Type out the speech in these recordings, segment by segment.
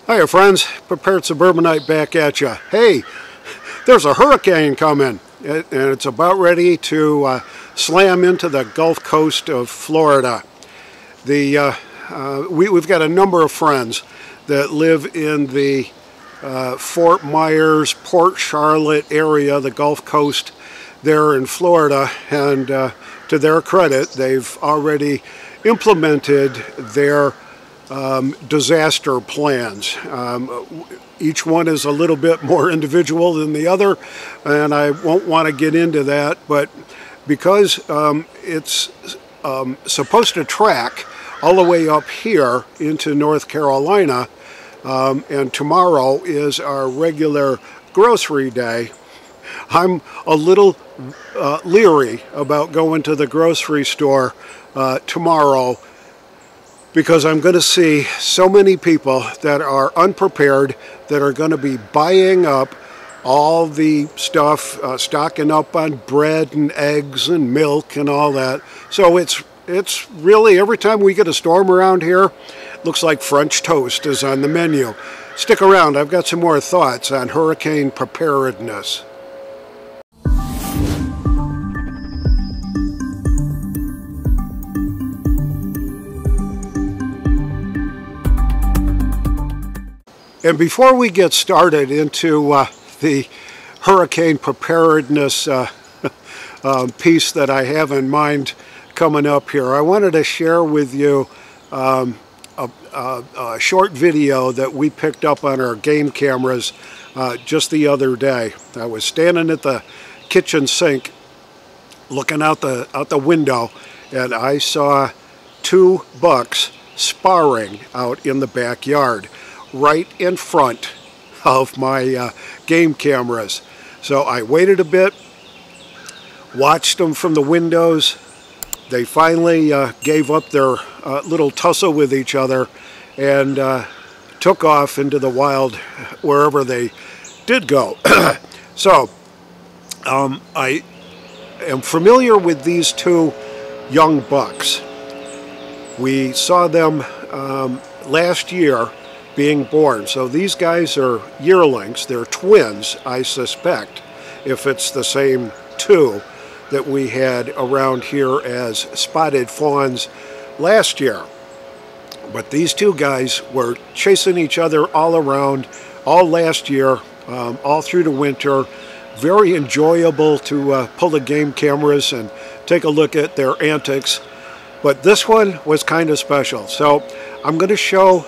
Hiya friends, Prepared Suburbanite back at you. Hey, there's a hurricane coming and it's about ready to slam into the Gulf Coast of Florida. We've got a number of friends that live in the Fort Myers, Port Charlotte area, the Gulf Coast there in Florida, and to their credit, they've already implemented their disaster plans. Each one is a little bit more individual than the other, and I won't want to get into that, but because it's supposed to track all the way up here into North Carolina, and tomorrow is our regular grocery day, I'm a little leery about going to the grocery store tomorrow, because I'm going to see so many people that are unprepared, that are going to be buying up all the stuff, stocking up on bread and eggs and milk and all that. So it's really, every time we get a storm around here, looks like French toast is on the menu. Stick around, I've got some more thoughts on hurricane preparedness. And before we get started into the hurricane preparedness piece that I have in mind coming up here, I wanted to share with you a short video that we picked up on our game cameras just the other day. I was standing at the kitchen sink looking out the window, and I saw two bucks sparring out in the backyard, right in front of my game cameras. So I waited a bit, watched them from the windows. They finally gave up their little tussle with each other and took off into the wild wherever they did go. So I am familiar with these two young bucks. We saw them last year being born. So these guys are yearlings. They're twins, I suspect, if it's the same two that we had around here as spotted fawns last year. But these two guys were chasing each other all around, all last year, all through the winter. Very enjoyable to pull the game cameras and take a look at their antics. But this one was kind of special. So I'm going to show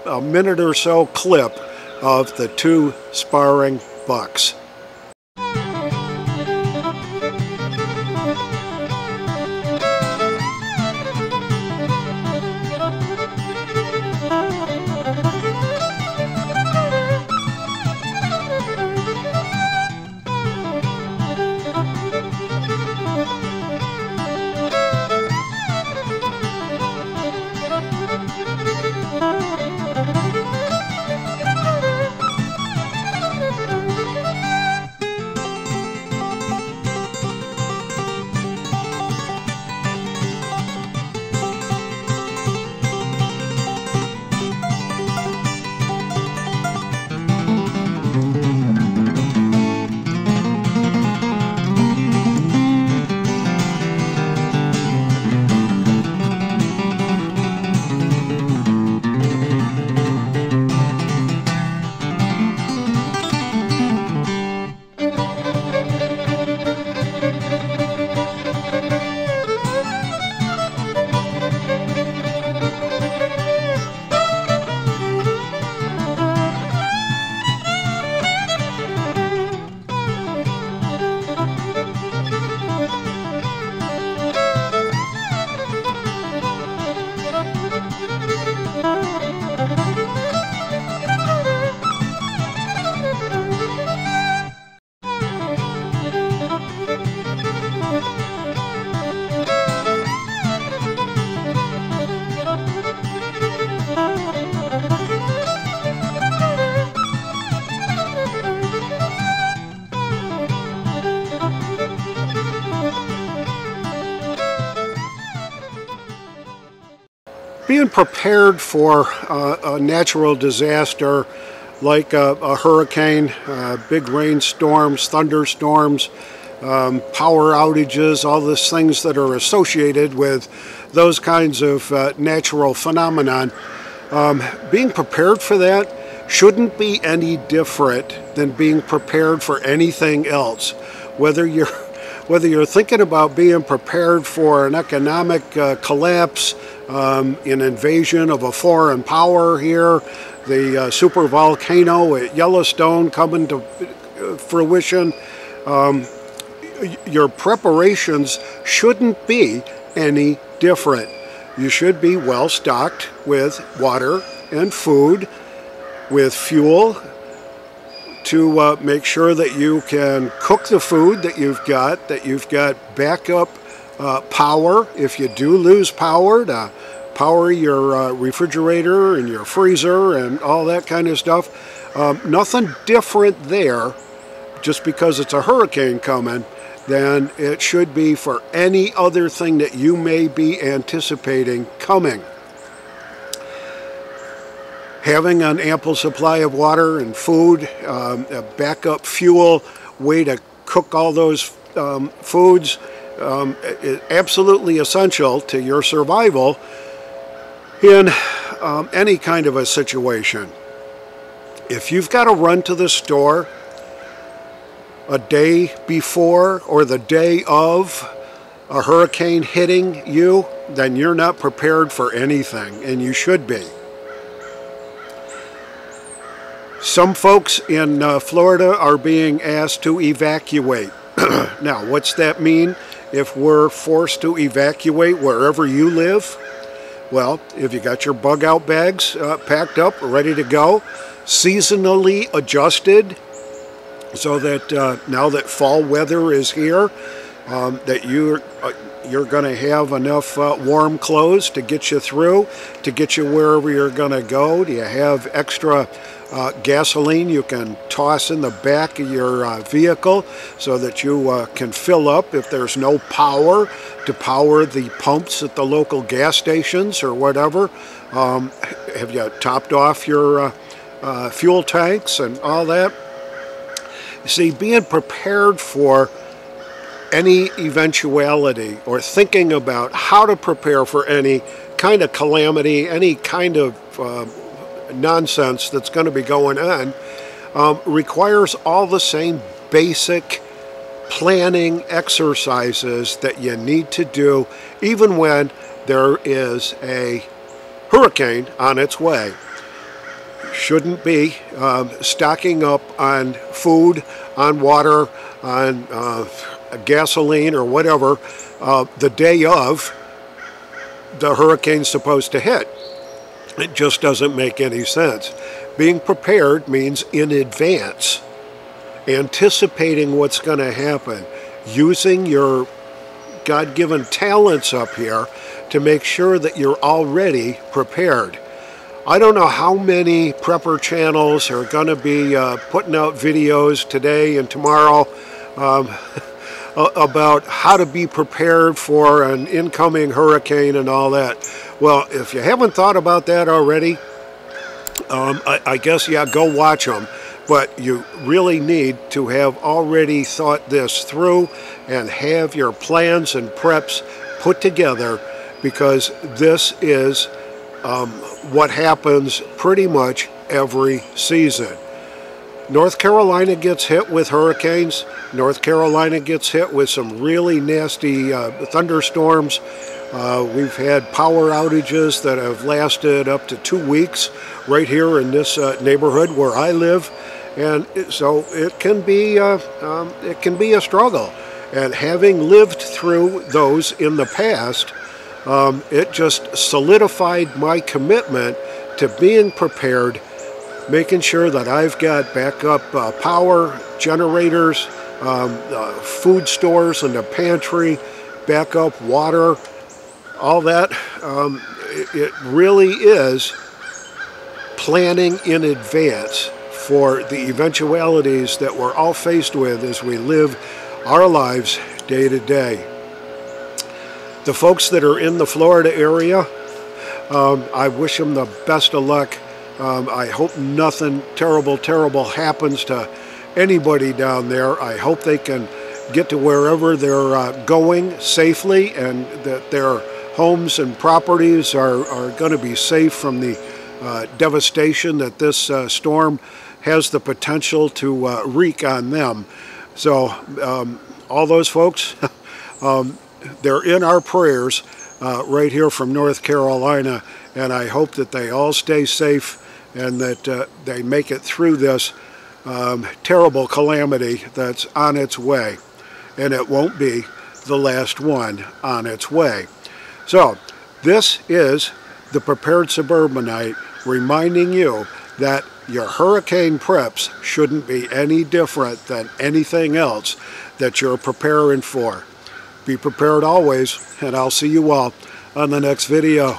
a minute or so clip of the two sparring bucks. being prepared for a natural disaster like a hurricane, big rainstorms, thunderstorms, power outages, all these things that are associated with those kinds of natural phenomenon. Being prepared for that shouldn't be any different than being prepared for anything else. Whether you're thinking about being prepared for an economic collapse, an invasion of a foreign power here, the super volcano at Yellowstone coming to fruition, your preparations shouldn't be any different. You should be well stocked with water and food, with fuel to make sure that you can cook the food that you've got backup power if you do lose power, to power your refrigerator and your freezer and all that kind of stuff. Nothing different there, just because it's a hurricane coming, than it should be for any other thing that you may be anticipating coming. Having an ample supply of water and food, a backup fuel, way to cook all those foods, is absolutely essential to your survival in any kind of a situation. If you've got to run to the store a day before or the day of a hurricane hitting you, then you're not prepared for anything, and you should be. Some folks in Florida are being asked to evacuate. Now, what's that mean if we're forced to evacuate wherever you live? Well, if you got your bug out bags packed up, ready to go, seasonally adjusted, so that now that fall weather is here, that you're going to have enough warm clothes to get you through, to get you wherever you're going to go. Do you have extra gasoline you can toss in the back of your vehicle so that you can fill up if there's no power, to power the pumps at the local gas stations or whatever? Have you topped off your fuel tanks and all that? You see, being prepared for any eventuality, or thinking about how to prepare for any kind of calamity, any kind of nonsense that's going to be going on, requires all the same basic planning exercises that you need to do even when there is a hurricane on its way. Shouldn't be stocking up on food, on water, on gasoline or whatever the day of the hurricane's supposed to hit. It just doesn't make any sense. Being prepared means in advance, anticipating what's going to happen, using your God-given talents up here to make sure that you're already prepared. I don't know how many prepper channels are going to be putting out videos today and tomorrow about how to be prepared for an incoming hurricane and all that. Well, if you haven't thought about that already, I guess, yeah, go watch them. But you really need to have already thought this through and have your plans and preps put together, because this is what happens pretty much every season. North Carolina gets hit with hurricanes. North Carolina gets hit with some really nasty thunderstorms. We've had power outages that have lasted up to 2 weeks right here in this neighborhood where I live, and so it can be a struggle. And having lived through those in the past, it just solidified my commitment to being prepared, making sure that I've got backup power generators, food stores in the pantry, backup water, all that. It really is planning in advance for the eventualities that we're all faced with as we live our lives day to day. The folks that are in the Florida area, I wish them the best of luck. I hope nothing terrible happens to anybody down there. I hope they can get to wherever they're going safely, and that their homes and properties are going to be safe from the devastation that this storm has the potential to wreak on them. So all those folks, they're in our prayers right here from North Carolina, and I hope that they all stay safe and that they make it through this terrible calamity that's on its way. And it won't be the last one on its way. So this is the Prepared Suburbanite reminding you that your hurricane preps shouldn't be any different than anything else that you're preparing for. Be prepared always, and I'll see you all on the next video.